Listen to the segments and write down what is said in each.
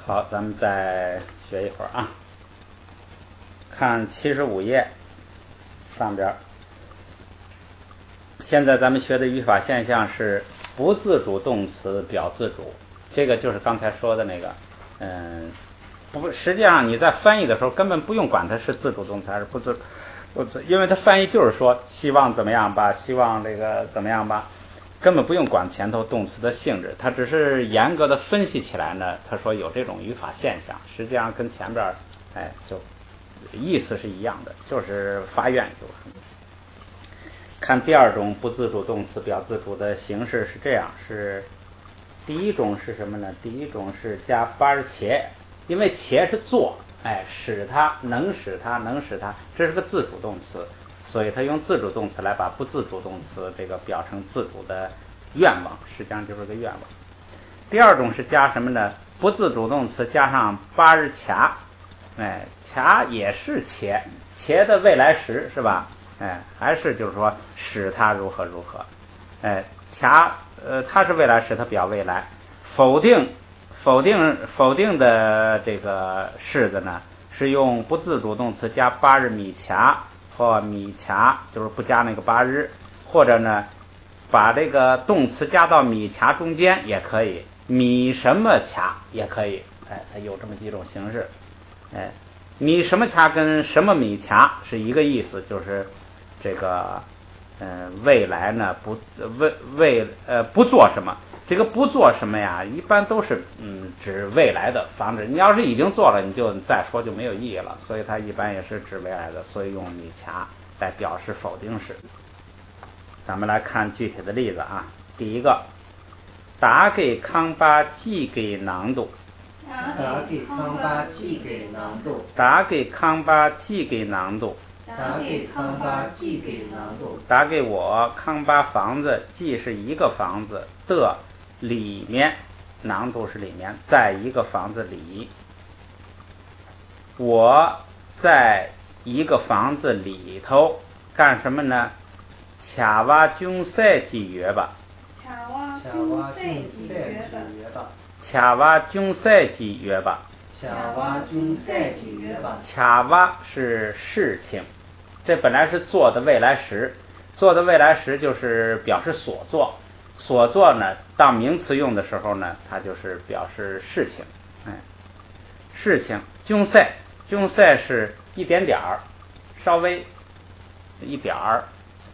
好，咱们再学一会儿啊。看75页上边，现在咱们学的语法现象是不自主动词表自主，这个就是刚才说的那个，不，实际上你在翻译的时候根本不用管它是自主动词还是不自主词，因为它翻译就是说希望怎么样吧，希望这个怎么样吧，根本不用管前头动词的性质，它只是严格的分析起来呢，他说有这种语法现象，实际上跟前边就意思是一样的，就是发愿就是。看第二种不自主动词表自主的形式是这样，是第一种是什么呢？第一种是加巴且，因为且是做，使它能使它，这是个自主动词，所以他用自主动词来把不自主动词这个表成自主的愿望，实际上就是个愿望。第二种是加什么呢？不自主动词加上巴日卡，卡也是且的未来时是吧？还是就是说使它如何如何，卡它是未来时，它表未来。否定的这个式子呢，是用不自主动词加巴日米卡或米卡，就是不加那个巴日，或者呢把这个动词加到米卡中间也可以，米什么卡也可以，它有这么几种形式。米什么卡跟什么米卡是一个意思，就是这个未来呢不做什么，这个不做什么呀，一般都是指未来的，防止你要是已经做了，你就再说就没有意义了，所以它一般也是指未来的，所以用米卡来表示否定式。咱们来看具体的例子啊。第一个，打给康巴寄给囊度，打给康巴寄给囊度，打给康巴寄给囊度，打给康巴寄给囊度，打给我康巴房子，寄是一个房子的里面，囊度是里面，在一个房子里，我在一个房子里头干什么呢？卡瓦军赛几月吧，卡瓦军赛几月吧，卡瓦军赛几月吧，卡瓦军赛几月吧。卡瓦是事情，这本来是做的未来时，做的未来时就是表示所做，所做呢当名词用的时候呢，它就是表示事情，事情。军赛是一点点儿，稍微一点儿，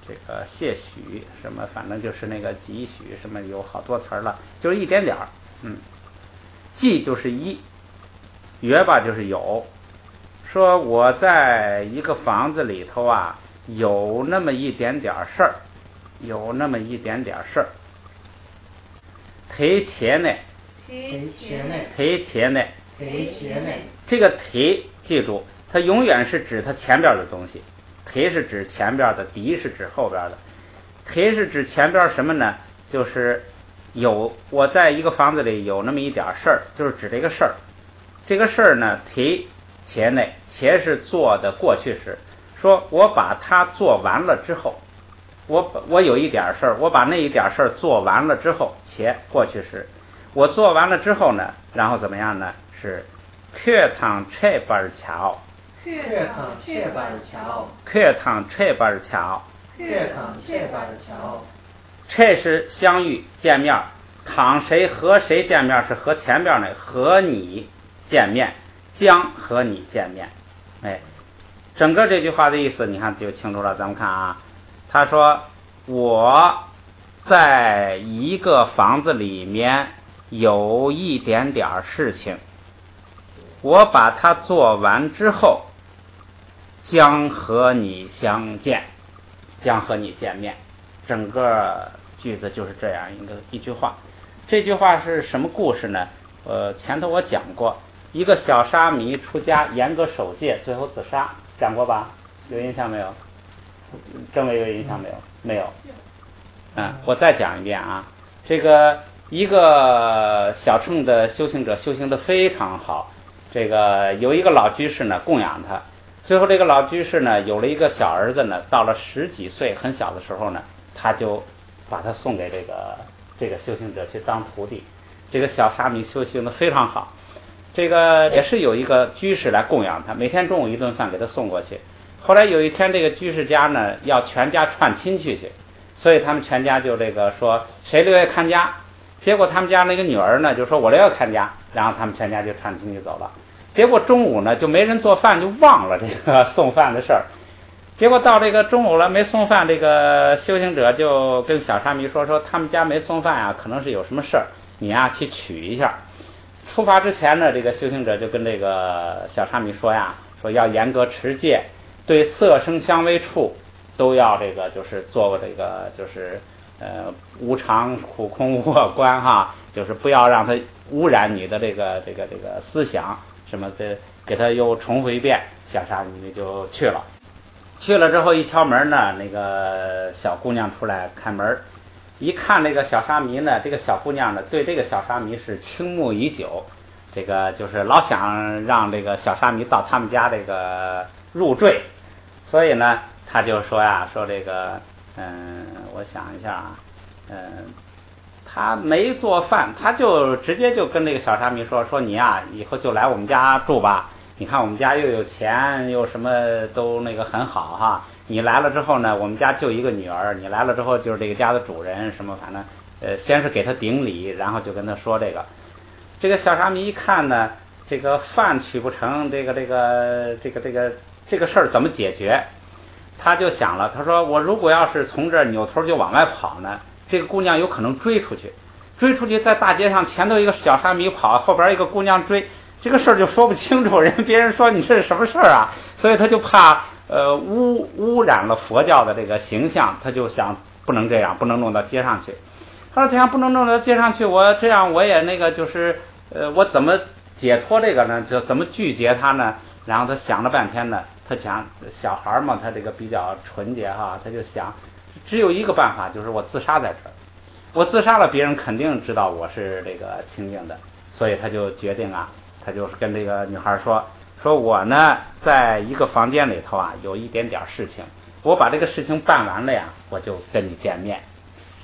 这个些许什么，反正就是那个几许什么，有好多词了，就是一点点儿。记就是一，约吧就是有。说我在一个房子里头啊，有那么一点点事儿，有那么一点点事儿。提前呢，这个提记住，它永远是指它前边的东西。提是指前边的，敌是指后边的。提是指前边什么呢？就是我在一个房子里有那么一点事儿，就是指这个事儿。这个事儿呢，提前内，前是做的过去时，说我把它做完了之后，我有一点事儿，我把那一点事儿做完了之后，前过去时，我做完了之后呢，然后怎么样呢？是客堂切巴尔桥，这是相遇见面，躺谁和谁见面是和前边呢，和你见面，将和你见面。整个这句话的意思你看就清楚了。咱们看啊，他说我在一个房子里面有一点点事情，我把它做完之后将和你相见，将和你见面。整个句子就是这样一句话。这句话是什么故事呢？前头我讲过，一个小沙弥出家严格守戒，最后自杀，讲过吧？有印象没有？政委有印象没有？没有。我再讲一遍啊。这个一个小乘的修行者修行的非常好，这个有一个老居士呢供养他，最后这个老居士呢有了一个小儿子呢，到了10几岁很小的时候呢，他就把他送给这个修行者去当徒弟。这个小沙弥修行的非常好，这个也是有一个居士来供养他，每天中午一顿饭给他送过去。后来有一天，这个居士家呢要全家串亲戚去，所以他们全家就这个说谁留下看家。结果他们家那个女儿呢就说我留下看家，然后他们全家就串亲戚走了。结果中午呢就没人做饭，就忘了这个送饭的事儿。结果到这个中午了没送饭，这个修行者就跟小沙弥说他们家没送饭啊，可能是有什么事儿，你啊去取一下。出发之前呢，这个修行者就跟这个小沙弥说要严格持戒，对色声香味触都要这个就是做这个就是无常苦空无我观哈，就是不要让它污染你的这个思想什么的，给他又重复一遍。小沙弥就去了之后一敲门呢，那个小姑娘出来开门，一看这个小沙弥呢，这个小姑娘呢对这个小沙弥是倾慕已久，这个就是老想让这个小沙弥到他们家这个入赘，所以呢他就说说这个我想一下他没做饭，他就直接就跟这个小沙弥说你以后就来我们家住吧，你看我们家又有钱又什么都那个很好哈，你来了之后呢，我们家就一个女儿，你来了之后就是这个家的主人什么，反正先是给他顶礼，然后就跟他说这个小沙弥一看呢，这个饭取不成，这个事儿怎么解决？他就想了，他说我如果要是从这儿扭头就往外跑呢，这个姑娘有可能追出去，在大街上前头一个小沙弥跑，后边一个姑娘追，这个事儿就说不清楚，别人说你这是什么事儿啊？所以他就怕污染了佛教的这个形象，他就想不能这样，不能弄到街上去。他说这样不能弄到街上去，我这样我也那个就是我怎么解脱这个呢？就怎么拒绝他呢？然后他想了半天呢，他想小孩嘛，他这个比较纯洁哈，他就想只有一个办法，就是我自杀在这儿，我自杀了，别人肯定知道我是这个清净的，所以他就决定他就是跟这个女孩说我呢在一个房间里头有一点点事情，我把这个事情办完了我就跟你见面。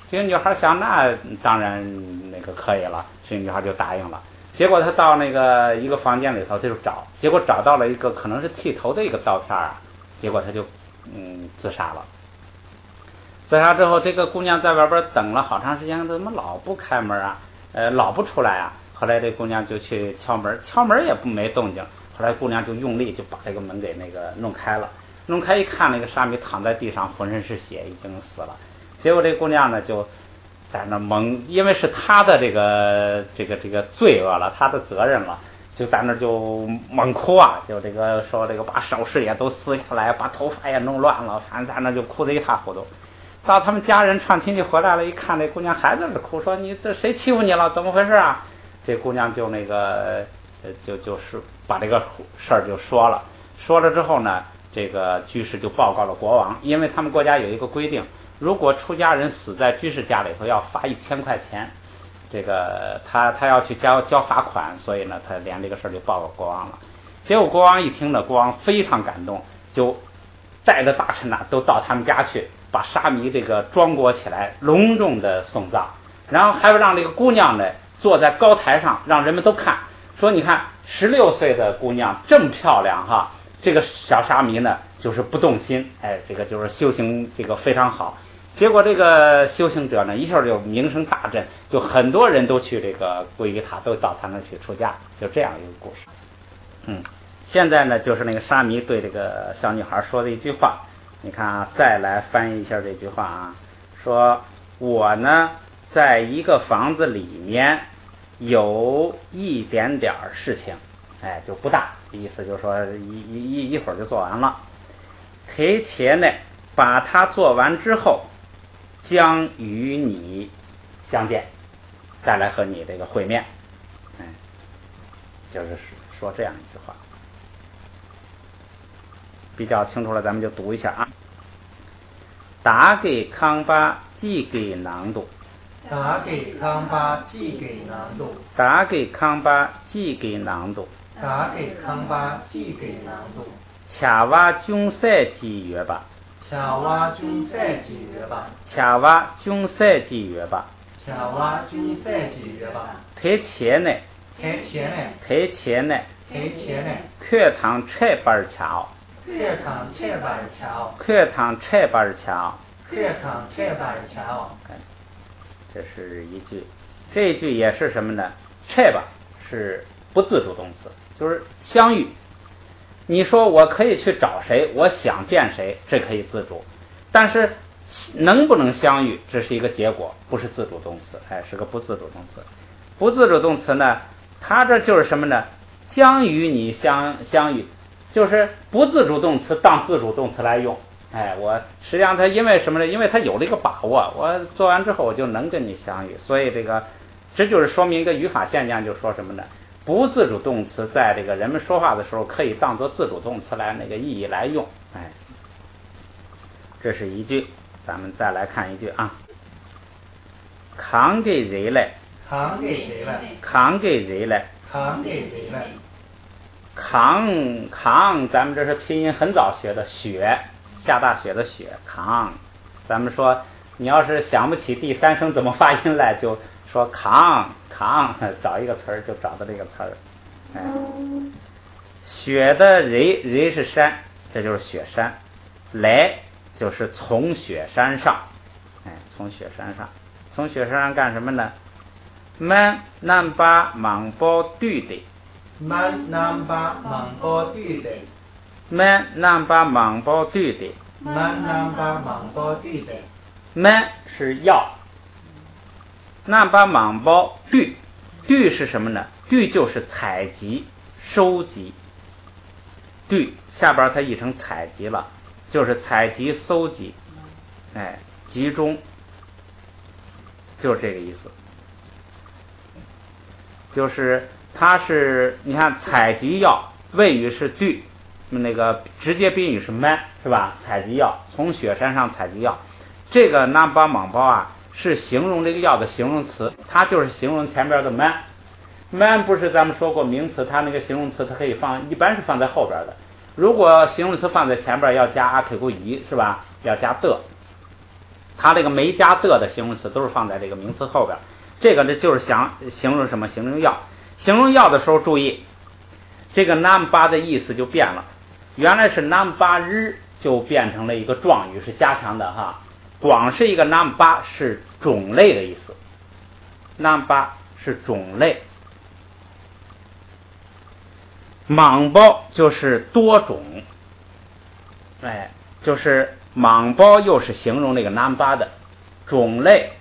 这个女孩想那当然那个可以了，这个女孩就答应了。结果她到那个一个房间里头，她就结果找到了一个可能是剃头的一个刀片结果她就自杀了。自杀之后，这个姑娘在外边等了好长时间，怎么老不开门老不出来后来这姑娘就去敲门也没动静。后来姑娘就用力就把这个门给那个弄开了，弄开一看，那个沙弥躺在地上，浑身是血，已经死了。结果这姑娘呢就在那猛，因为是她的这个罪恶了，她的责任了，就在那就猛哭就这个说这个把首饰也都撕下来，把头发也弄乱了，反正在那就哭得一塌糊涂。到他们家人串亲戚回来了，一看这姑娘还在那哭，说你这谁欺负你了？怎么回事这姑娘就那个就是把这个事儿就说了之后呢，这个居士就报告了国王，因为他们国家有一个规定，如果出家人死在居士家里头要罚1000块钱，这个他要去交罚款，所以呢他连这个事儿就报告国王了。结果国王一听呢，国王非常感动，就带着大臣都到他们家去，把沙弥这个装裹起来，隆重的送葬，然后还让这个姑娘呢坐在高台上，让人们都看，说你看16岁的姑娘这么漂亮这个小沙弥呢就是不动心，这个就是修行这个非常好。结果这个修行者呢一下就名声大振，就很多人都去这个皈依他，都到他那去出家，就这样一个故事。现在呢就是那个沙弥对这个小女孩说的一句话，你看再来翻译一下这句话说我呢在一个房子里面有一点点事情，就不大，意思就是说一会儿就做完了。而且呢把它做完之后将与你相见，再来和你这个会面。就是说这样一句话比较清楚了，咱们就读一下打给康巴寄给囊度，打给康巴寄给囊度，打给康巴寄给囊度，打给康巴寄给囊度。恰瓦中赛几月吧，恰瓦中赛几月吧，恰瓦中赛几月吧，恰瓦中赛几月吧。而且呢台前呢，台前呢，台前呢，课堂这边瞧，课堂这边瞧，课堂这边瞧，课堂这边瞧。这是一句，这一句也是什么呢？这吧是不自主动词，就是相遇。你说我可以去找谁，我想见谁，这可以自主，但是能不能相遇，这是一个结果，不是自主动词，是个不自主动词。不自主动词呢，它这就是什么呢？将与你相遇，就是不自主动词当自主动词来用。我实际上它因为什么呢？因为它有了一个把握，我做完之后我就能跟你相遇，所以这就是说明一个语法现象，就说什么呢？不自主动词在这个人们说话的时候可以当做自主动词来那个意义来用。这是一句，咱们再来看一句啊。扛给谁来？扛给谁来？扛给谁来？扛给谁来？扛，咱们这是拼音很早学的，雪，下大雪的雪，扛。咱们说你要是想不起第三声怎么发音来，就说扛，找一个词儿就找到这个词儿。雪的人是山，这就是雪山，来就是从雪山上，从雪山上，从雪山上干什么呢？满南巴忙包对的，满南巴忙包对的，满南巴忙包对的，满南巴忙包对的，满是要，南巴忙包对是什么呢？对就是采集、收集。对下边它译成采集了，就是采集、搜集，集中，就是这个意思。就是它是你看采集要谓语是对，那个直接宾语是满，是吧？采集要从雪山上采集要，这个南巴莽包啊是形容这个要的形容词，它就是形容前边的满。满不是咱们说过名词，它那个形容词它可以一般是放在后边的。如果形容词放在前边要加阿克勾仪，是吧？要加的，它这个没加的形容词都是放在这个名词后边。这个呢就是想形容什么？形容要。形容要的时候注意，这个南巴的意思就变了，原来是南巴日就变成了一个状语，是加强的哈。光是一个南巴是种类的意思，南巴是种类。莽包就是多种，就是莽包又是形容那个南巴的种类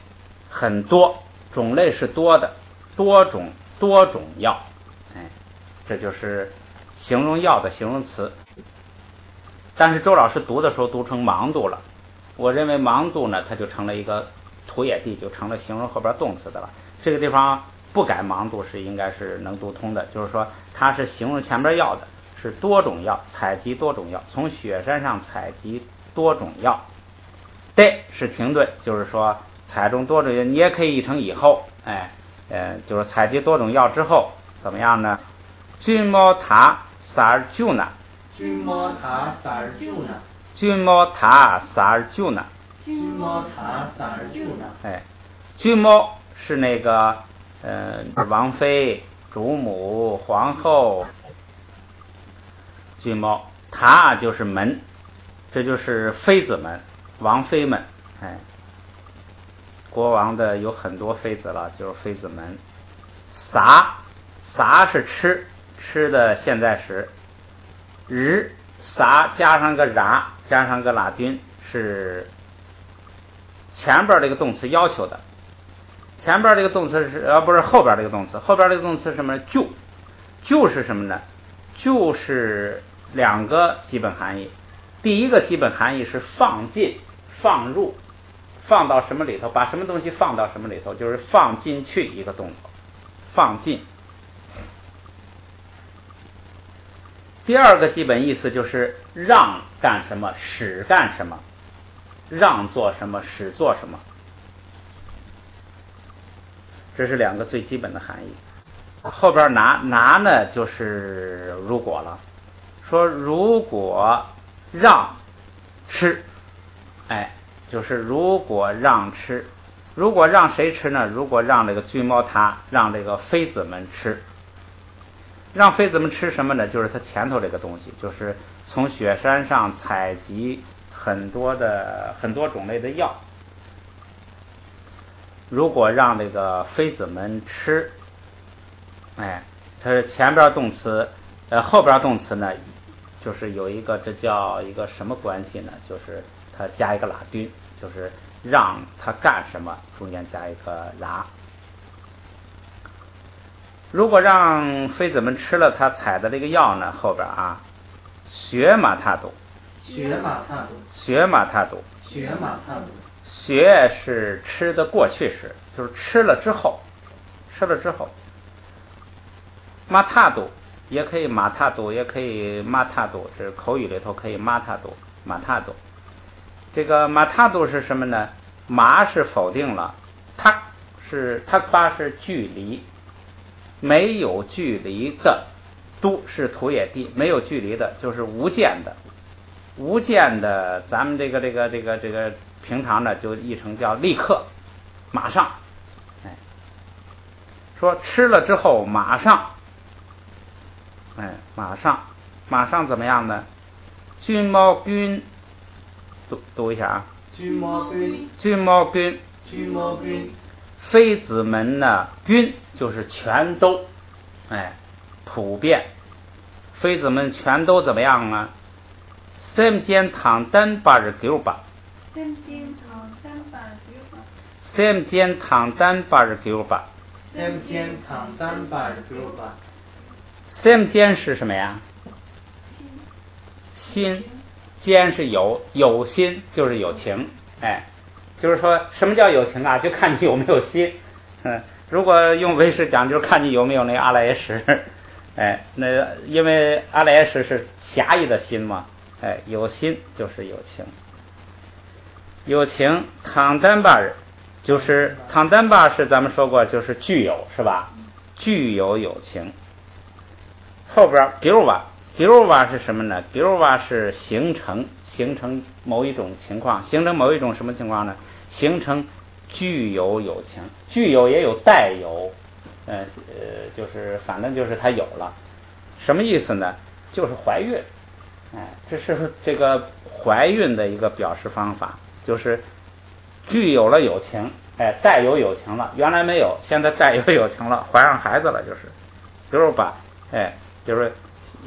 很多，种类是多的，多种药，这就是形容药的形容词。但是周老师读的时候读成忙度了，我认为忙度呢，它就成了一个土野地，就成了形容后边动词的了。这个地方不改忙度是应该是能读通的，就是说它是形容前边要的，是多种药，采集多种药，从雪山上采集多种药。对是停顿，就是说采中多种药，你也可以译成以后，就是采集多种药之后怎么样呢？君莫塔萨尔救呢？君莫塔萨尔救呢？君莫塔萨尔救呢？君莫塔萨尔救呢？君莫是那个王妃、主母、皇后。君莫塔就是门，这就是妃子们、王妃们，国王的有很多妃子了，就是妃子们。撒是吃的现在时，日撒加上个然，加上个拉丁，是前边这个动词要求的。前边这个动词是不是后边这个动词？后边这个动词是什么？就是什么呢？就是两个基本含义。第一个基本含义是放进、放入，放到什么里头，把什么东西放到什么里头，就是放进去一个动作，放进。第二个基本意思就是让干什么，使干什么，让做什么，使做什么，这是两个最基本的含义。后边拿呢就是如果了，说如果让吃，就是如果让吃，如果让谁吃呢？如果让这个君猫塔，让这个妃子们吃，让妃子们吃什么呢？就是他前头这个东西，就是从雪山上采集很多种类的药。如果让这个妃子们吃，它是前边动词，后边动词呢，就是有一个，这叫一个什么关系呢？就是它加一个拉丁，就是让他干什么，中间加一个拉。如果让妃子们吃了他采的这个药呢，后边学马踏斗，学马踏斗，学马踏斗，学马踏斗。学是吃的过去时，就是吃了之后，马踏斗也可以马踏斗，也可以马踏斗，这口语里头可以马踏斗，马踏斗。这个马踏斗是什么呢？马是否定了，他巴是距离，没有距离的，都是土也地，没有距离的就是无间的，无间的，咱们这个平常呢就译成叫立刻，马上，说吃了之后马上，马上怎么样呢？君毛君，读一下君毛君，君毛君，君毛君。妃子们呢，均就是全都，普遍，妃子们全都怎么样呢？三间堂单89把，三间堂单89把，三间堂单89把，三间堂单89把。三间是什么呀？心，间是有心就是有情，就是说什么叫有情啊？就看你有没有心。如果用唯识讲，就是看你有没有那个阿赖耶识。那因为阿赖耶识是狭义的心嘛，有心就是有情。有情，唐丹巴日，就是唐丹巴是咱们说过，就是具有是吧？具有有情。后边比如瓦是什么呢？比如瓦是形成某一种情况，形成某一种什么情况呢？形成具有有情，具有也有带有，就是反正就是它有了，什么意思呢？就是怀孕，这是这个怀孕的一个表示方法，就是具有了有情，带有有情了，原来没有，现在带有有情了，怀上孩子了，就是比如把，就是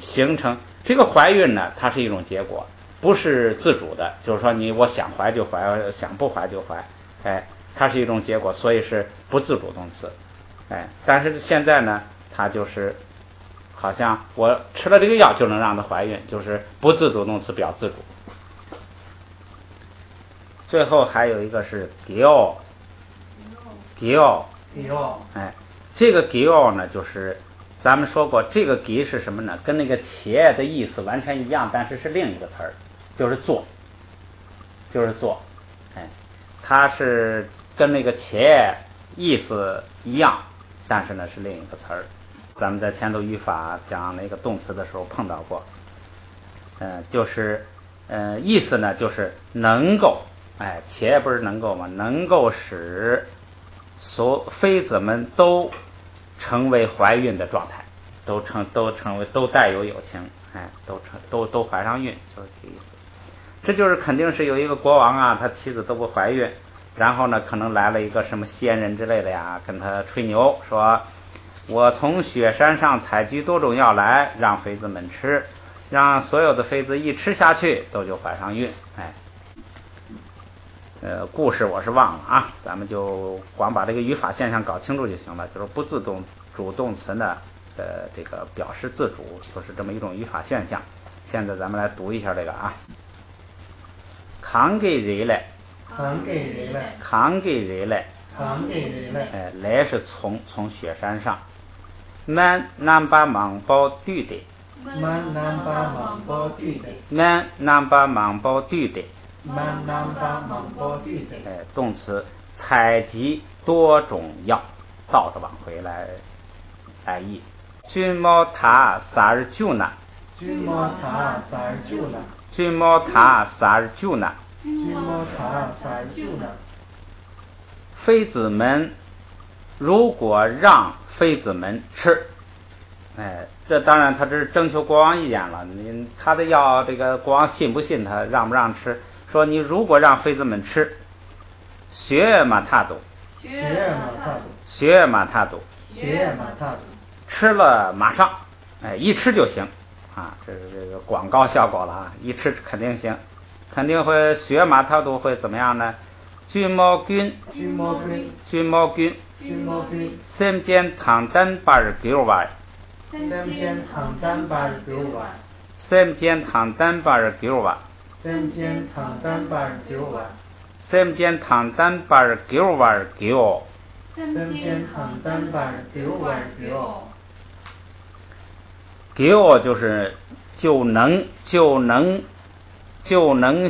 形成这个怀孕呢，它是一种结果，不是自主的，就是说我想怀就怀，想不怀就怀，它是一种结果，所以是不自主动词，但是现在呢，它就是好像我吃了这个药就能让它怀孕，就是不自主动词表自主。最后还有一个是 gyo， 这个 gyo 呢，就是咱们说过，这个 gi 是什么呢？跟那个茄的意思完全一样，但是是另一个词儿，就是做，它是跟那个茄意思一样，但是呢是另一个词儿。咱们在前头语法讲那个动词的时候碰到过，就是意思呢就是能够，茄不是能够吗？能够使妃子们都成为怀孕的状态，都成为都带有有情，都怀上孕，就是这个意思。这就是肯定是有一个国王啊，他妻子都不怀孕，然后呢可能来了一个什么仙人之类的呀，跟他吹牛说，我从雪山上采集多种药来让妃子们吃，让所有的妃子一吃下去都就怀上孕。故事我是忘了啊，咱们就光把这个语法现象搞清楚就行了，就是不自动主动词呢这个表示自主，就是这么一种语法现象。现在咱们来读一下这个啊，扛给人来，来是从雪山上，满南巴忙包对的，动词采集多种药，倒着往回来译。君毛塔撒尔救呢，妃子们，如果让妃子们吃，这当然他这是征求国王意见了，他得要这个国王信不信他，让不让吃。说你如果让妃子们吃，学马踏斗，学马踏斗，吃了马上，一吃就行啊，这是这个广告效果了啊，一吃肯定行，肯定会学马踏斗会怎么样呢？军毛军三间唐丹89万。三间唐丹89万。三间唐丹89万。三间唐丹89万。三间唐丹89万9。三间唐丹89万9。9就是就能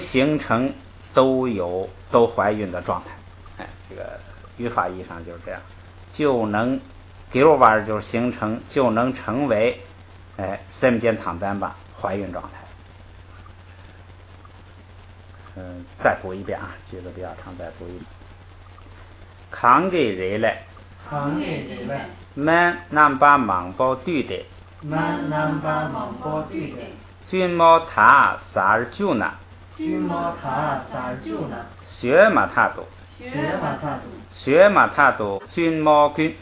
形成都怀孕的状态。这个语法意义上就是这样，就能9万就是形成，就能成为三间唐丹吧怀孕状态。再读一遍啊，句子比较长，再读一遍。扛给人来满南巴忙包对的军毛塔39呢学马踏斗军毛军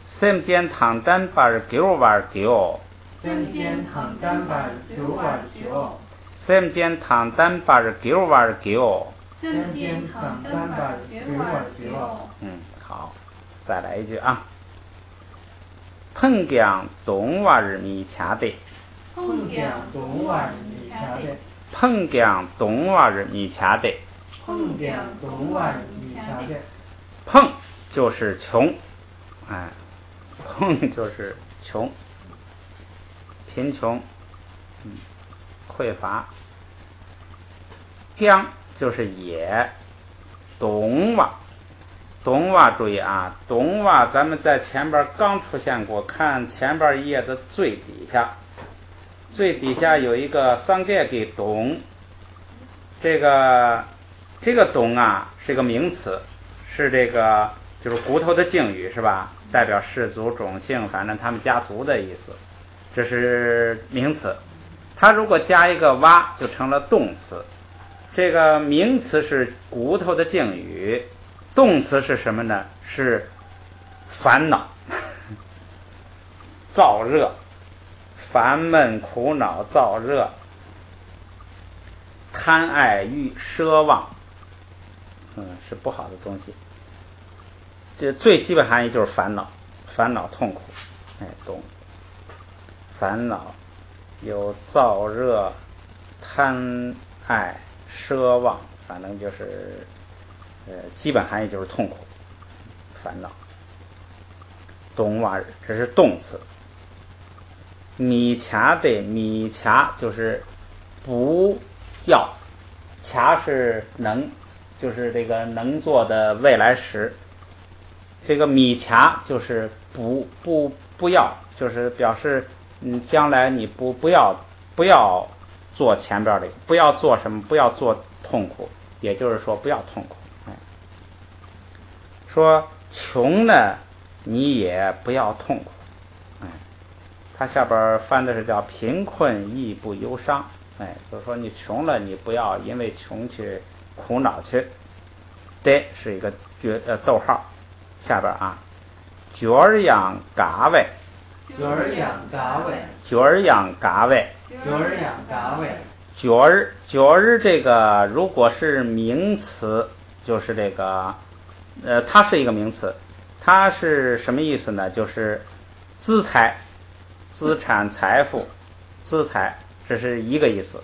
三间唐丹89万9。三间唐丹89万9。三间唐丹89万9。三间唐丹89万9。好，再来一句啊。碰姜东瓦日米掐的。碰姜东瓦日米掐的。碰姜东瓦日米掐的。碰姜东瓦日米掐的。碰就是穷，碰就是穷，贫穷，匮乏。姜就是野，东瓦注意啊，东瓦咱们在前边刚出现过，看前边一页的最底下有一个桑盖给东，这个东啊是个名词，是这个就是骨头的敬语是吧？代表氏族种姓，反正他们家族的意思，这是名词。它如果加一个哇就成了动词。这个名词是骨头的敬语，动词是什么呢？是烦恼燥热，烦闷苦恼燥热，贪爱欲奢望，是不好的东西。这最基本含义就是烦恼痛苦，懂。烦恼有燥热、贪爱、奢望，反正就是基本含义就是痛苦、烦恼。东瓦日这是动词。米掐就是不要，掐是能，就是这个能做的未来时。这个米掐就是不要，就是表示将来你不要做前边的，不要做什么，不要做痛苦，也就是说不要痛苦。说穷呢你也不要痛苦。他下边翻的是叫贫困亦不忧伤。就是说你穷了你不要因为穷去苦恼去。这是一个逗号，下边啊，角儿养嘎位，角儿这个如果是名词，就是这个它是一个名词，它是什么意思呢？就是资财、资产、财富、资财，这是一个意思。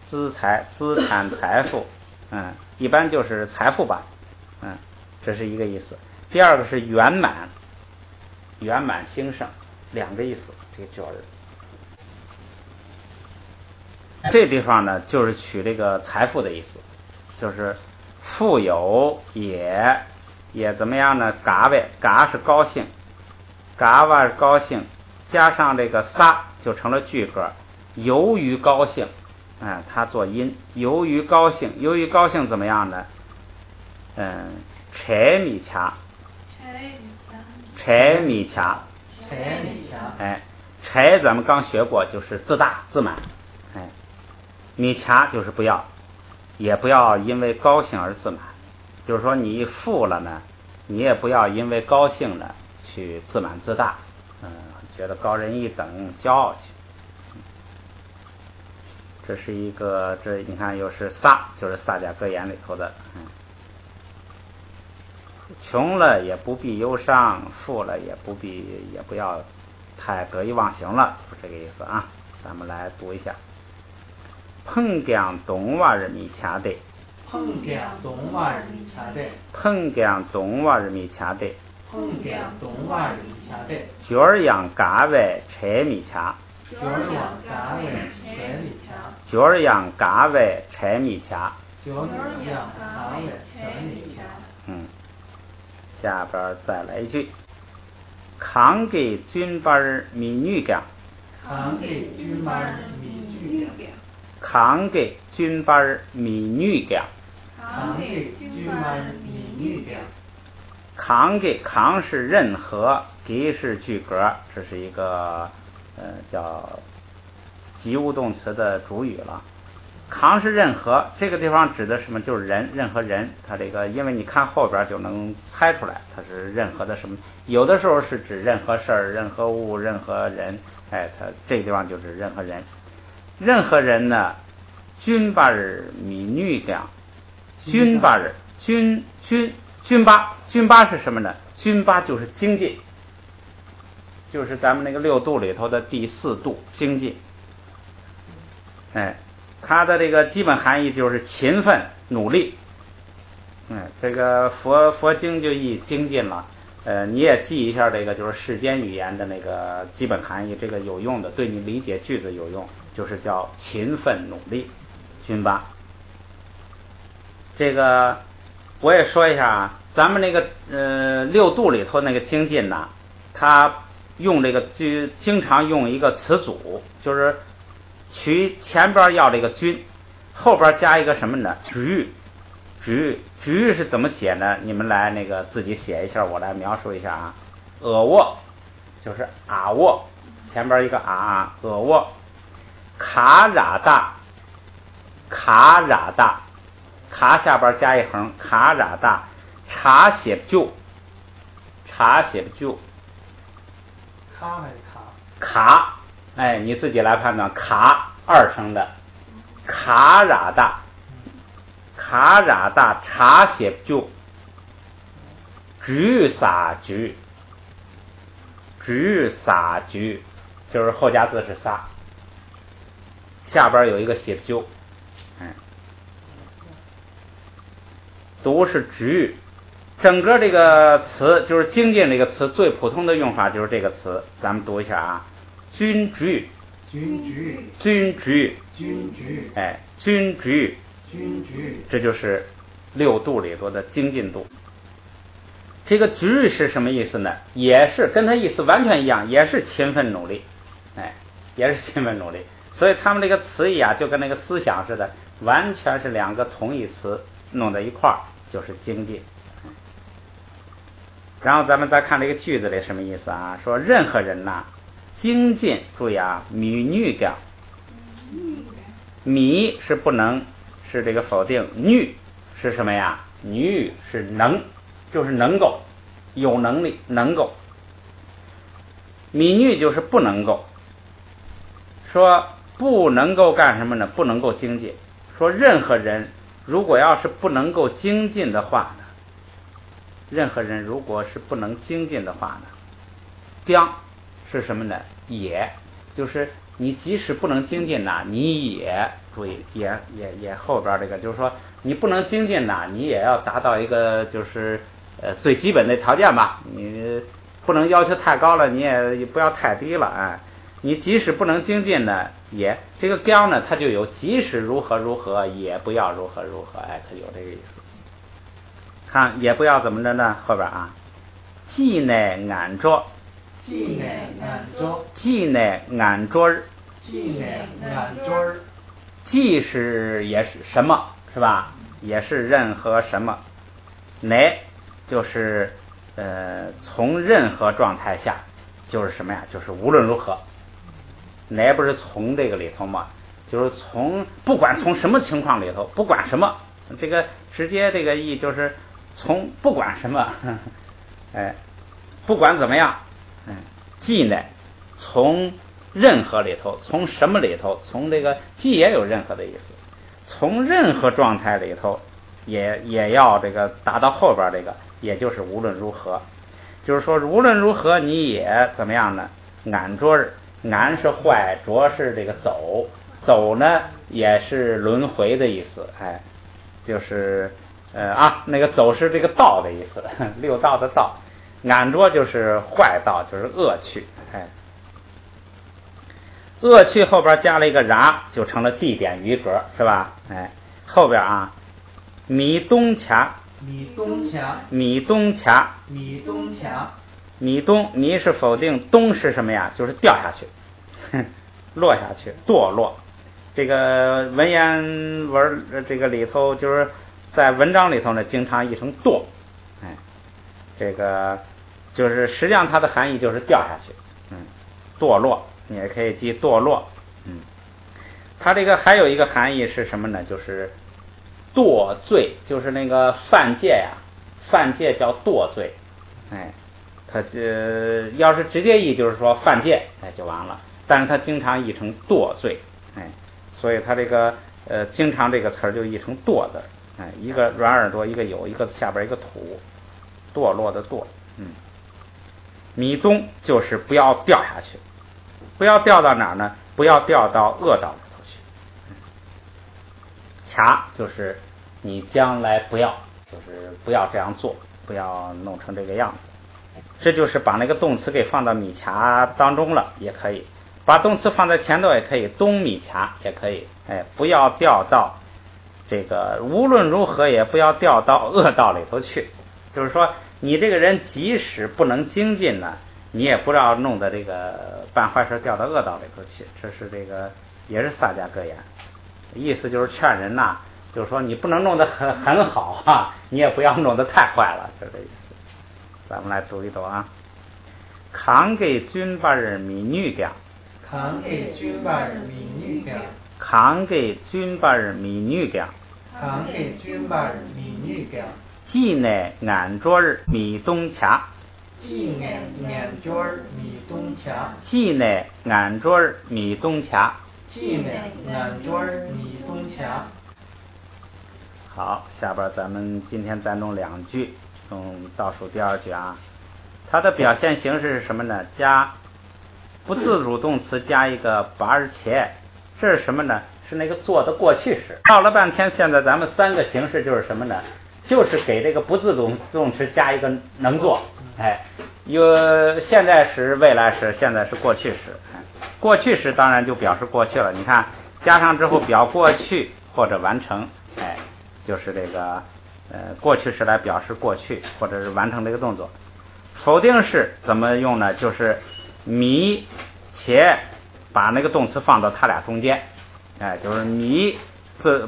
资财、资产、财富，一般就是财富吧，这是一个意思。第二个是圆满兴盛，两个意思。这个角儿，这地方呢就是取这个财富的意思，就是富有也怎么样呢？嘎位，嘎是高兴，嘎哇是高兴，加上这个撒就成了句格，由于高兴，它做音，由于高兴怎么样呢？柴米掐柴米掐。柴米掐。哎，柴咱们刚学过，就是自大自满。哎，米掐就是不要，也不要因为高兴而自满。就是说你富了呢，你也不要因为高兴呢去自满自大，觉得高人一等，骄傲去。这是一个，这你看又是撒，就是撒迦格言里头的。穷了也不必忧伤，富了也不要太得意忘形了，就是这个意思啊。咱们来读一下。碰姜冬娃日米掐的。碰姜冬娃日米掐的。碰姜冬娃日米掐的。碰姜冬娃日米掐的。角儿样嘎外柴米掐。角儿样嘎外柴米掐。角儿样嘎外柴米掐。角儿样嘎外柴米掐。下边再来一句。扛给军班米女干。扛给军班米女干。扛给军班米女干。扛给军班米女干。扛是任何，给是句格，这是一个叫及物动词的主语了。扛是任何，这个地方指的什么？就是人，任何人。它这个因为你看后边就能猜出来，它是任何的什么？有的时候是指任何事儿、任何物、任何人。哎，它这个地方就是任何人。任何人呢，军巴日米女干，军巴日军巴是什么呢？军巴就是精进，就是咱们那个六度里头的第4度精进。哎，它的这个基本含义就是勤奋努力。这个佛经就译精进了。你也记一下这个就是世间语言的那个基本含义，这个有用的，对你理解句子有用，就是叫勤奋努力。军巴，这个我也说一下啊，咱们那个六度里头那个精进呐，它用这个经常用一个词组，就是取前边要这个军，后边加一个什么呢？局是怎么写呢？你们来那个自己写一下，我来描述一下啊。沃就是啊沃，前边一个啊沃。卡喇大，卡下边加一横，卡喇大。茶写就，卡还是卡？哎，你自己来判断。卡2声的，卡喇大，茶写就。菊撒菊，就是后加字是撒，下边有一个写就。读是菊。整个这个词就是精进这个词最普通的用法就是这个词，咱们读一下啊。军局，哎，军局，这就是六度里头的精进度。这个局是什么意思呢？也是跟它意思完全一样，也是勤奋努力。哎，也是勤奋努力。所以他们这个词义啊，就跟那个思想似的，完全是2个同义词弄在一块儿，就是精进。然后咱们再看这个句子里什么意思啊？说任何人呐，精进，注意啊，米女干，米是不能，是这个否定，女是什么呀？女是能，就是能够，有能力，能够。米女就是不能够。说不能够干什么呢？不能够精进。说任何人如果要是不能够精进的话呢？任何人如果是不能精进的话呢，将是什么呢？也就是你即使不能精进呐，你也注意也后边这个就是说你不能精进呐，你也要达到一个就是最基本的条件吧，你不能要求太高了，你也不要太低了。哎，你即使不能精进呢，也这个将呢，它就有即使如何如何，也不要如何如何。哎，它有这个意思。看也不要怎么着呢？后边啊，既乃俺着，既是也是什么是吧？也是任何什么，乃就是从任何状态下就是什么呀？就是无论如何，那不是从这个里头嘛？就是不管从什么情况里头，不管什么，这个直接这个意就是从不管什么，不管怎么样，既呢从任何里头，从什么里头，从这个既也有任何的意思，从任何状态里头也要这个达到后边这个，也就是无论如何，就是说无论如何你也怎么样呢？俺着儿，俺是坏，着是这个走，走呢也是轮回的意思，就是那个走是这个道的意思，六道的道，俺着就是坏道，就是恶趣，恶趣后边加了一个然，就成了地点余格，是吧？后边米东卡，米东卡，米东卡，米东卡，米东，米是否定，东是什么呀？就是掉下去，落下去，堕落。这个文言文这个里头，就是在文章里头呢，经常译成堕，这个就是实际上它的含义就是掉下去，堕落，你也可以记堕落，它这个还有一个含义是什么呢？就是堕罪，就是那个犯戒呀，犯戒叫堕罪，它要是直接译就是说犯戒，就完了，但是它经常译成堕罪，所以它这个经常这个词儿就译成堕字，一个软耳朵，一个有，一个下边一个土，堕落的堕，米东就是不要掉下去，不要掉到哪儿呢？不要掉到恶道里头去。卡就是你将来不要，就是不要这样做，不要弄成这个样子。这就是把那个动词给放到米卡当中了，也可以把动词放在前头，也可以东米卡也可以，不要掉到这个无论如何也不要掉到恶道里头去。就是说你这个人即使不能精进呢，你也不要弄得这个办坏事掉到恶道里头去。这是这个也是萨迦格言，意思就是劝人呐，就是说你不能弄得很好你也不要弄得太坏了，就这意思。咱们来读一读啊。扛给军巴尔米女的，扛给军巴尔米女的，扛给军巴尔米女的，扛给军巴尔米女的，既呢俺着儿米东卡，既呢俺着儿米东卡，既呢俺着儿米东卡，既呢俺着儿米东卡。好，下边咱们今天再弄两句，用倒数第二句啊。它的表现形式是什么呢？加不自主动词加一个把而且，这是什么呢？是那个做的过去时。闹了半天，现在咱们三个形式就是什么呢？就是给这个不自主动词加一个能做，有现在时、未来时，现在是过去时。过去时当然就表示过去了，你看加上之后表过去或者完成，就是这个过去时来表示过去或者是完成这个动作。否定式怎么用呢？就是米且把那个动词放到它俩中间，就是米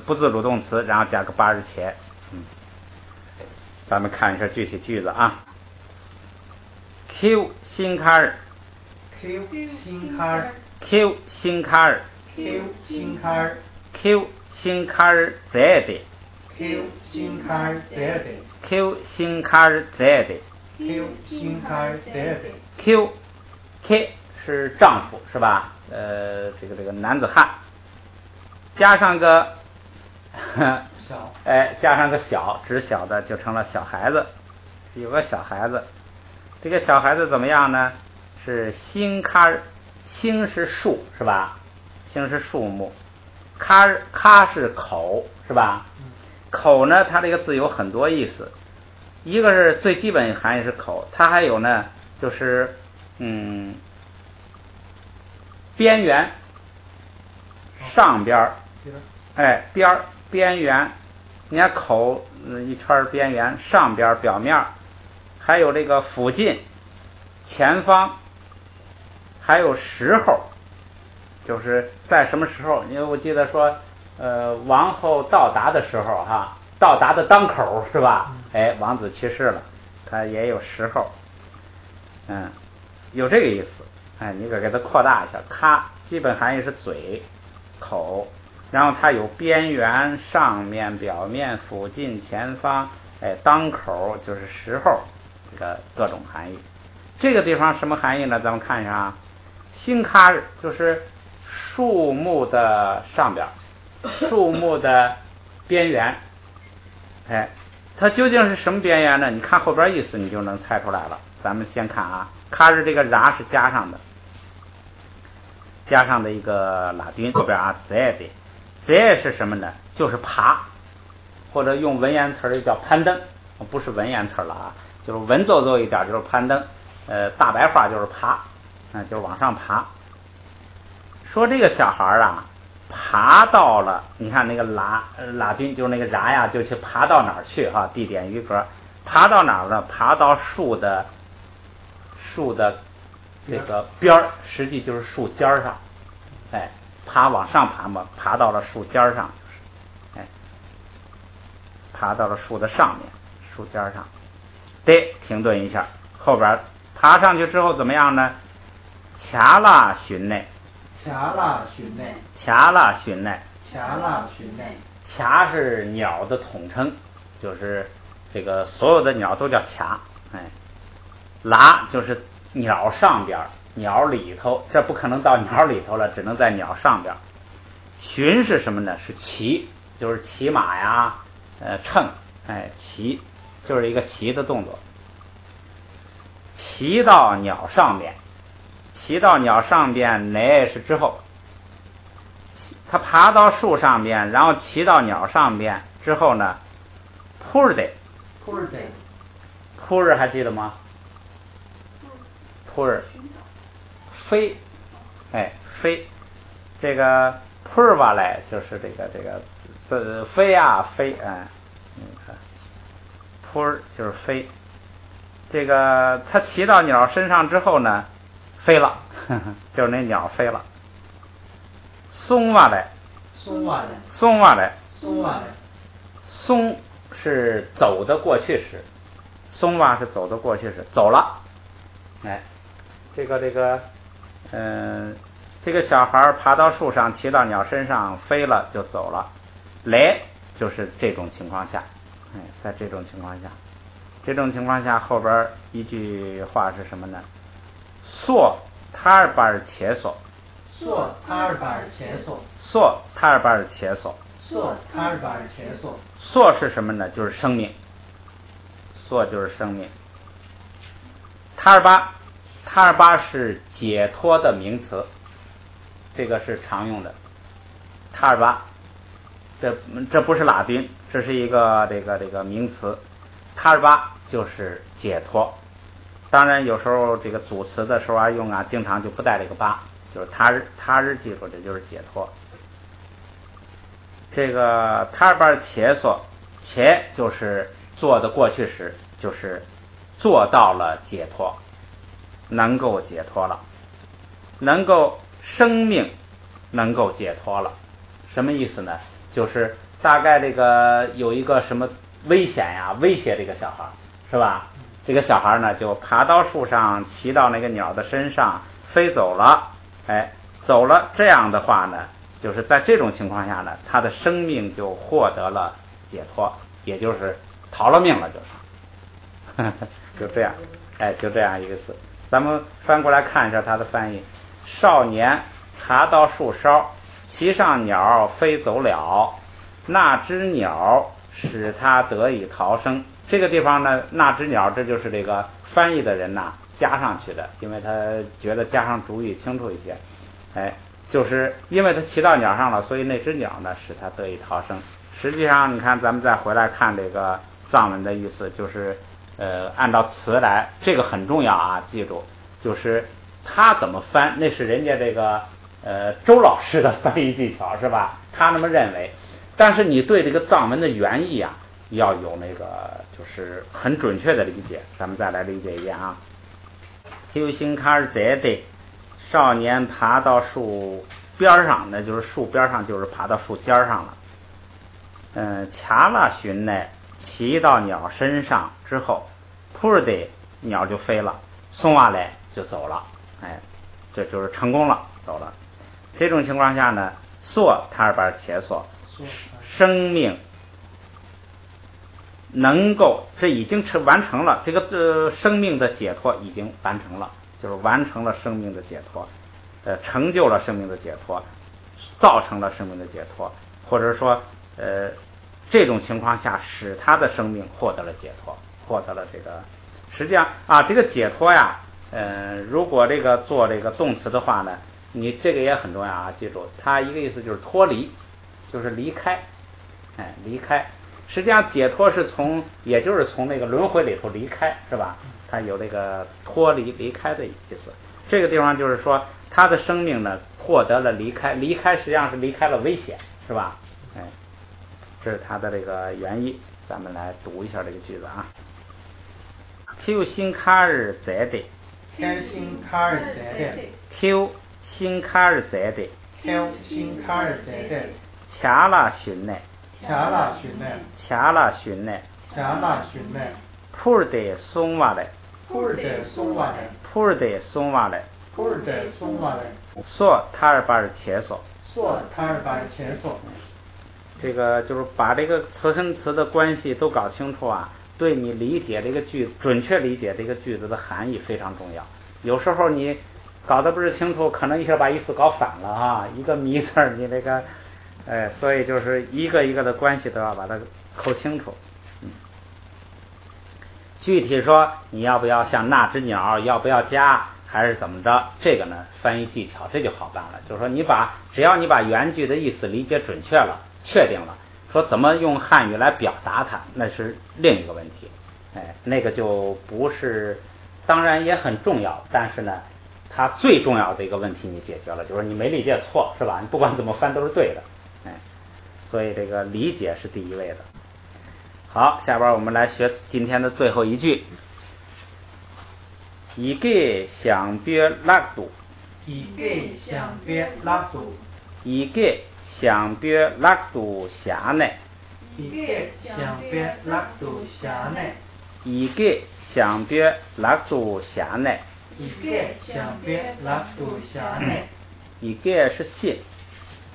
不自主动词，然后加个把而且。咱们看一下具体句子啊。Q 新卡尔 Q 新卡尔 Q 新卡尔 Q 新卡尔 Q 新卡尔在的 Q 新卡尔在的 Q 新卡尔在的 Q 新卡尔在的 Q K 是丈夫是吧？这个男子汉，加上个小，加上个小，指小的就成了小孩子，有个小孩子。这个小孩子怎么样呢？是新卡，星是树是吧？星是树木，卡是口是吧？口呢，它这个字有很多意思，一个是最基本含义是口，它还有呢就是边缘，上边边缘，你看口一圈边缘，上边表面，还有这个附近、前方，还有时候，就是在什么时候？因为我记得说，王后到达的时候到达的当口是吧？王子去世了，它也有时候，有这个意思。你给它扩大一下，咔，基本含义是嘴、口，然后它有边缘、上面、表面、附近、前方，当口就是时候，这个各种含义。这个地方什么含义呢？咱们看一下啊，新喀日就是树木的上边，树木的边缘，它究竟是什么边缘呢？你看后边意思你就能猜出来了。咱们先看啊，喀日这个ra是加上的一个拉丁，后边啊 z 是什么呢？就是爬，或者用文言词叫攀登，不是文言词了啊，就是文绉绉一点就是攀登，大白话就是爬，就是往上爬。说这个小孩啊，爬到了，你看那个拉丁就是那个ra呀，就去爬到哪儿去哈？地点余格，爬到哪儿呢？爬到树的这个边儿，实际就是树尖上，往上爬嘛，爬到了树尖上，爬到了树的上面，树尖上。对，停顿一下，后边爬上去之后怎么样呢？掐拉寻内，掐是鸟的统称，就是这个所有的鸟都叫掐，拉就是鸟上边，鸟里头，这不可能到鸟里头了，只能在鸟上边。寻是什么呢？是骑，就是骑马呀，乘，骑就是一个骑的动作。骑到鸟上边，乃是之后，他爬到树上边，然后骑到鸟上边之后呢，扑日还记得吗？扑日飞，飞，这个扑儿吧来就是这飞啊飞，扑儿就是飞。这个他骑到鸟身上之后呢，飞了，就是那鸟飞了。松哇来，松是走的过去时，松哇是走的过去时，走了。这个小孩爬到树上，骑到鸟身上，飞了就走了。来就是这种情况下，在这种情况下，后边一句话是什么呢？索塔尔巴尔切索，索是什么呢？就是生命，塔尔巴是解脱的名词，这个是常用的。塔尔巴，这不是拉丁，这是一个这个名词。塔尔巴就是解脱。当然有时候这个组词的时候用啊，经常就不带这个巴，就是他日记住，这就是解脱。这个塔尔巴切索，切就是做的过去时，就是做到了解脱，能够解脱了，能够生命能够解脱了。什么意思呢？就是大概这个有一个什么危险呀，威胁这个小孩，是吧？这个小孩呢就爬到树上，骑到那个鸟的身上，飞走了。走了，这样的话呢，就是在这种情况下呢，他的生命就获得了解脱，也就是逃了命了，就是就这样，就这样一个词。咱们翻过来看一下它的翻译：少年爬到树梢，骑上鸟飞走了，那只鸟使他得以逃生。这个地方呢，那只鸟，这就是这个翻译的人呐加上去的，因为他觉得加上主语清楚一些。就是因为他骑到鸟上了，所以那只鸟呢使他得以逃生。实际上你看，咱们再回来看这个藏文的意思，就是按照词来，这个很重要啊，记住，就是他怎么翻，那是人家这个周老师的翻译技巧，是吧？他那么认为，但是你对这个藏文的原意啊，要有那个就是很准确的理解。咱们再来理解一遍啊。修行卡尔泽的少年爬到树边上，那就是树边上，就是爬到树尖上了。掐拉寻呢，骑到鸟身上之后，扑的鸟就飞了，送瓦来就走了，哎，这就是成功了，走了。这种情况下呢，索塔尔巴尔切索，生命能够，这已经完成了，这个生命的解脱已经完成了，就是完成了生命的解脱，成就了生命的解脱，造成了生命的解脱，或者说这种情况下使他的生命获得了解脱，获得了这个，实际上啊，这个解脱呀，如果这个做这个动词的话呢，你这个也很重要啊，记住，它一个意思就是脱离，就是离开，哎，离开。实际上解脱是从，也就是从那个轮回里头离开，是吧？它有这个脱离、离开的意思。这个地方就是说，他的生命呢获得了离开，离开实际上是离开了危险，是吧？哎，这是它的这个原意。咱们来读一下这个句子啊。Q 新卡尔在的 Q 新卡尔在的 ，Q 新卡尔在的 ，Q 新卡尔在的，恰拉寻呢，恰拉寻呢，恰拉寻呢，恰拉寻呢，普的松瓦来，普尔的松瓦来，普的松瓦来，普尔的松瓦来，索塔尔巴尔切索。索塔尔巴尔切索。这个就是把这个词跟词的关系都搞清楚啊，对你理解这个句，准确理解这个句子的含义非常重要。有时候你搞得不是清楚，可能一下把意思搞反了啊，一个谜字儿你这个，所以就是一个一个的关系都要把它抠清楚。具体说你要不要像那只鸟，要不要加，还是怎么着，这个呢翻译技巧这就好办了，就是说只要你把原句的意思理解准确了，确定了，说怎么用汉语来表达它，那是另一个问题，那个就不是，当然也很重要，但是呢它最重要的一个问题你解决了，就是你没理解错，是吧？你不管怎么翻都是对的，所以这个理解是第一位的。好，下边我们来学今天的最后一句。이게 상별 낙도， 이게 상별 낙도， 이게 상별 낙도下内， 이게 상별 낙도下内， 이게 상별 낙도下内， 이게 상별 낙도下内。 이게是信，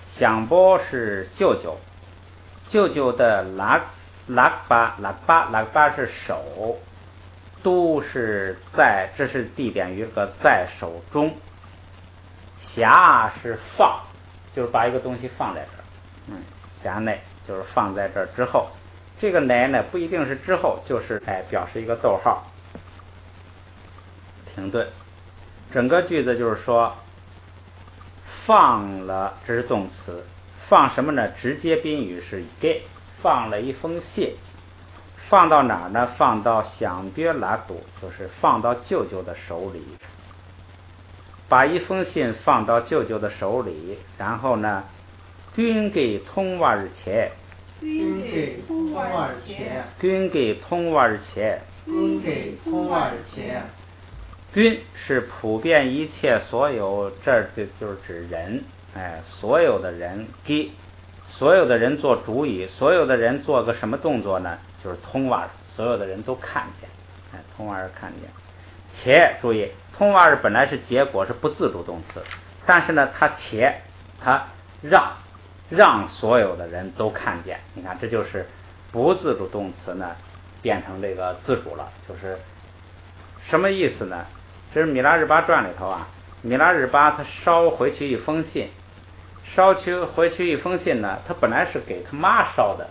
香波是舅舅，舅舅的喇叭是手，都是在，这是地点语个在手中，匣是放，就是把一个东西放在这儿，匣内就是放在这儿之后，这个乃呢不一定是之后，就是表示一个逗号，停顿。整个句子就是说放了，这是动词，放什么呢？直接宾语是给，放了一封信，放到哪儿呢？放到香别拉杜，就是放到舅舅的手里，把一封信放到舅舅的手里，然后呢捐给通瓦尔切，捐给通瓦尔切，捐给通瓦尔切，捐给通瓦尔切。均是普遍一切所有，这儿就是指人，所有的人给所有的人做主语，所有的人做个什么动作呢？就是通瓦尔，所有的人都看见，通瓦尔看见。且注意，通瓦尔本来是结果，是不自主动词，但是呢，它让所有的人都看见。你看，这就是不自主动词呢变成这个自主了，就是什么意思呢？这是米拉日巴传里头啊，米拉日巴他捎回去一封信，回去一封信呢，他本来是给他妈捎的，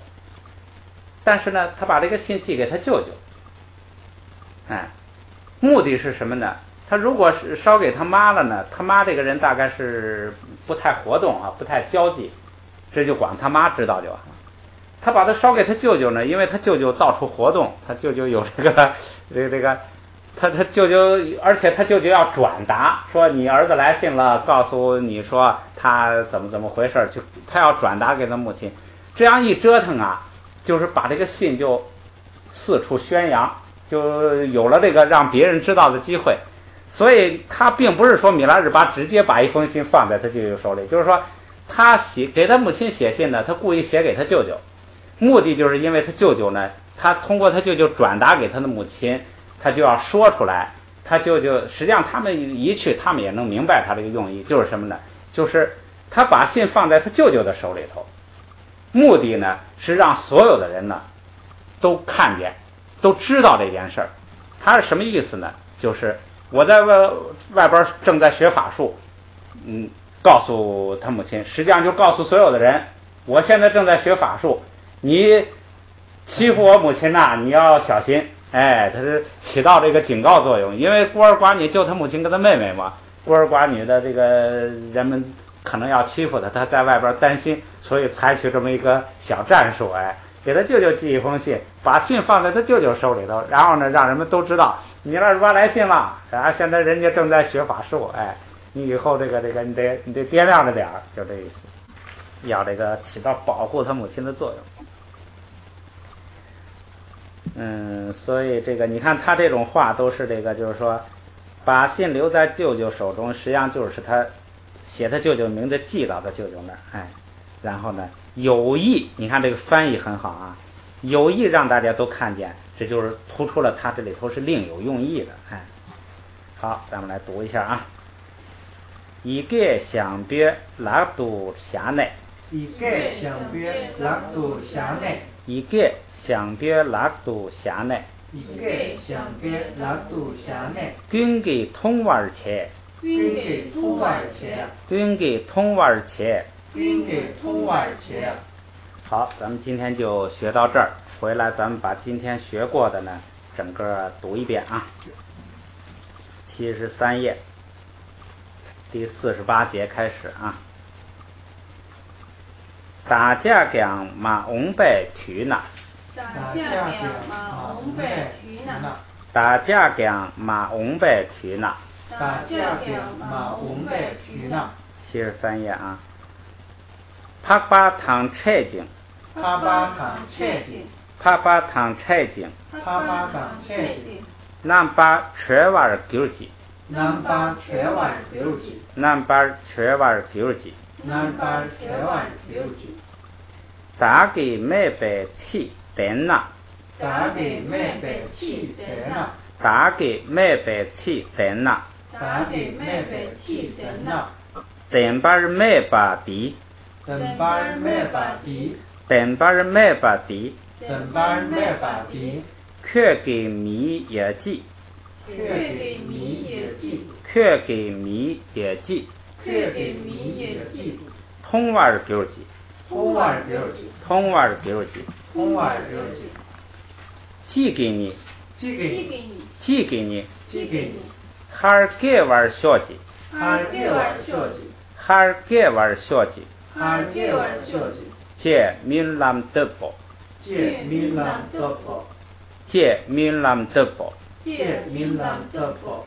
但是呢，他把这个信寄给他舅舅，目的是什么呢？他如果是捎给他妈了呢，他妈这个人大概是不太活动啊，不太交际，这就光他妈知道就完了。他把他捎给他舅舅呢，因为他舅舅到处活动，他舅舅有这个他舅舅，而且他舅舅要转达，说你儿子来信了，告诉你说他怎么回事，就他要转达给他母亲。这样一折腾啊，就是把这个信就四处宣扬，就有了这个让别人知道的机会。所以他并不是说米拉日巴直接把一封信放在他舅舅手里，就是说他给他母亲写信呢，他故意写给他舅舅，目的就是因为他舅舅呢，他通过他舅舅转达给他的母亲，他就要说出来。他舅舅实际上他们一去，他们也能明白他这个用意，就是什么呢？就是他把信放在他舅舅的手里头，目的呢是让所有的人呢都看见，都知道这件事儿。他是什么意思呢？就是我在外边正在学法术，告诉他母亲，实际上就告诉所有的人，我现在正在学法术，你欺负我母亲呐，你要小心。哎，他是起到这个警告作用，因为孤儿寡女救他母亲跟他妹妹嘛，孤儿寡女的这个人们可能要欺负他，他在外边担心，所以采取这么一个小战术，哎，给他舅舅寄一封信，把信放在他舅舅手里头，然后呢，让人们都知道你那儿来信了，然后现在人家正在学法术，哎，你以后这个你得掂量着点儿，就这意思，要这个起到保护他母亲的作用。所以这个你看他这种话都是这个，就是说把信留在舅舅手中，实际上就是他写他舅舅名字寄到他舅舅那儿，哎，然后呢有意，你看这个翻译很好啊，有意让大家都看见，这就是突出了他这里头是另有用意的，哎，好，咱们来读一下啊。一个相别拉度辖内，一个相别拉度辖内，一个相别拉度辖内，一个相别拉度辖内，均给通玩切，均给通玩切，均给通玩切，均给通玩切。好，咱们今天就学到这儿，回来咱们把今天学过的呢整个读一遍啊。73页第48节开始啊。大家讲马翁拜提那，大家讲马翁拜提那，大家讲马翁拜提那，大家讲马翁拜提那。73页啊。帕巴唐拆经，帕巴唐拆经，帕巴唐拆经，帕巴唐拆经，南巴全瓦九级，南巴全瓦九级，南巴全瓦九级，南巴全瓦九级。大给每百七等那，大给每百七等那，大给每百七等那，大给每百七等那。等巴每把地，等巴每把地，等巴每把地，等巴每把地。却给米也记，却给米也记，却给米也记，却给米也记。通瓦九级，通瓦九级，通瓦九级，通瓦九级。寄给你，寄给你，寄给你，寄给你。哈尔给瓦小级，哈尔给瓦小级，哈尔给瓦小级，哈尔给瓦小级。借闽南德宝，借闽南德宝，借闽南德宝，借闽南德宝。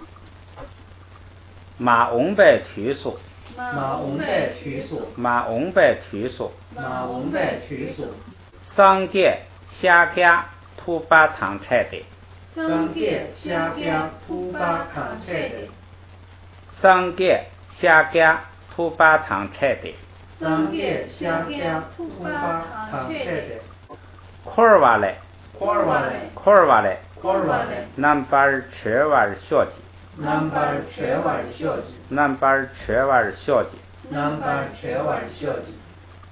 马翁拜提速，马翁拜提速，马翁拜提速，马翁拜提速。桑给下家土巴唐拆的，桑给下家土巴唐拆的，桑给下家土巴唐拆的，桑给下家土巴唐拆的。库尔瓦来，库尔瓦来，库尔瓦来，库尔瓦来。南巴全瓦小级，南巴全瓦小级，南巴全瓦小级，南巴全瓦小级。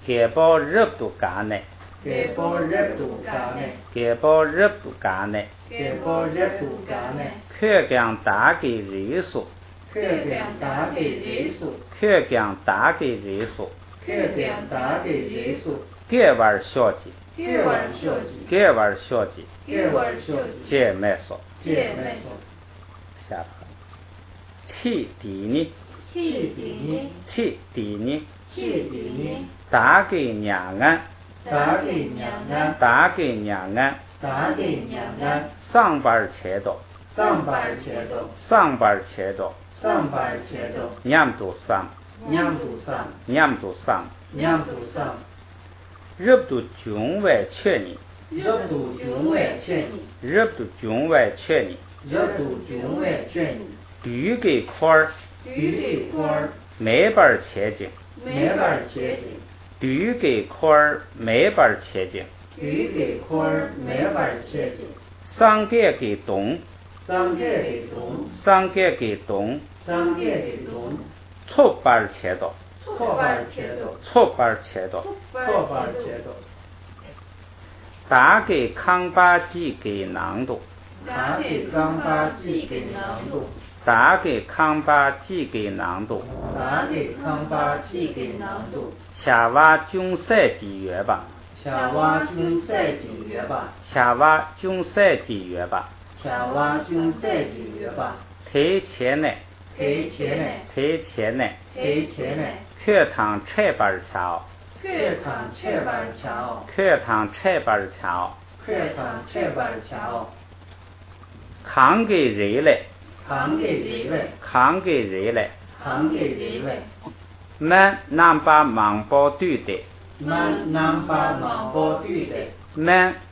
给包热度干呢，给包热度干呢，给包热度干呢，给包热度干呢。却讲大给人数，却讲大给人数，却讲大给人数，却讲大给人数。给瓦小级，给瓦小级，给瓦小级，给瓦小级。借麦索，借麦索。下盘。气底呢，气底呢，气底呢，气底呢。打给娘安，打给娘安，打给娘安，打给娘安。上班前头，上班前头，上班前头，上班前头。娘都上，娘都上，娘都上，娘都上。热度军外缺你，热度军外缺你，热度军外缺你，热度军外缺你。驴给块儿，驴给块儿，每班前进，每班前进。驴给块儿，每班前进，驴给块儿，每班前进。上街给东， 상계기동 촉발체도打给康巴剂给囊肚打给康巴剂给囊肚恰哇中赛几月吧提前呢课堂切板桥扛给人嘞们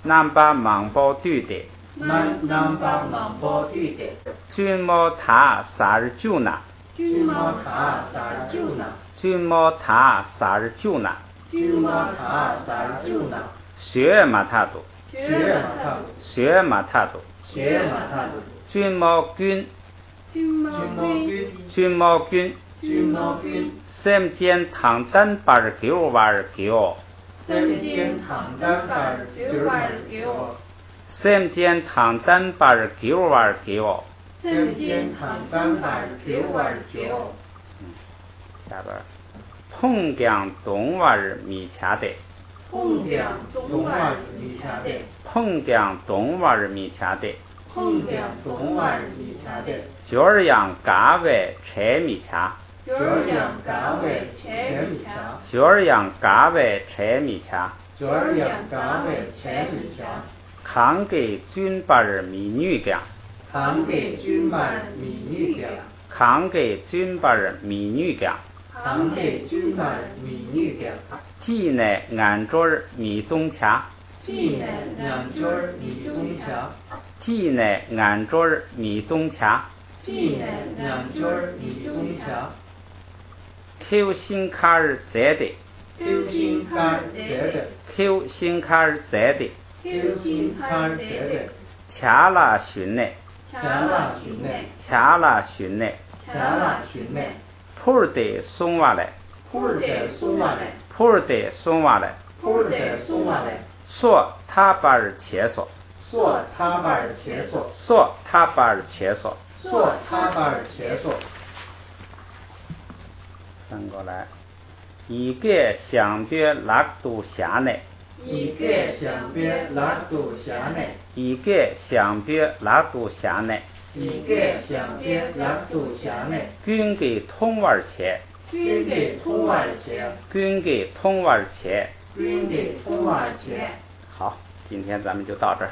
南巴忙包对的军毛塔撒日就那学马塔都军毛军sem间唐丹巴尔给我玩儿给我下边碰江东娃儿米恰的角儿样嘎位柴米恰扛给军巴儿米女干既乃俺桌儿米东恰Q 新卡尔在的恰拉寻呢普得送娃来说他把儿切索翻过来一个想别拉肚下内均给通娃儿切好，今天咱们就到这儿。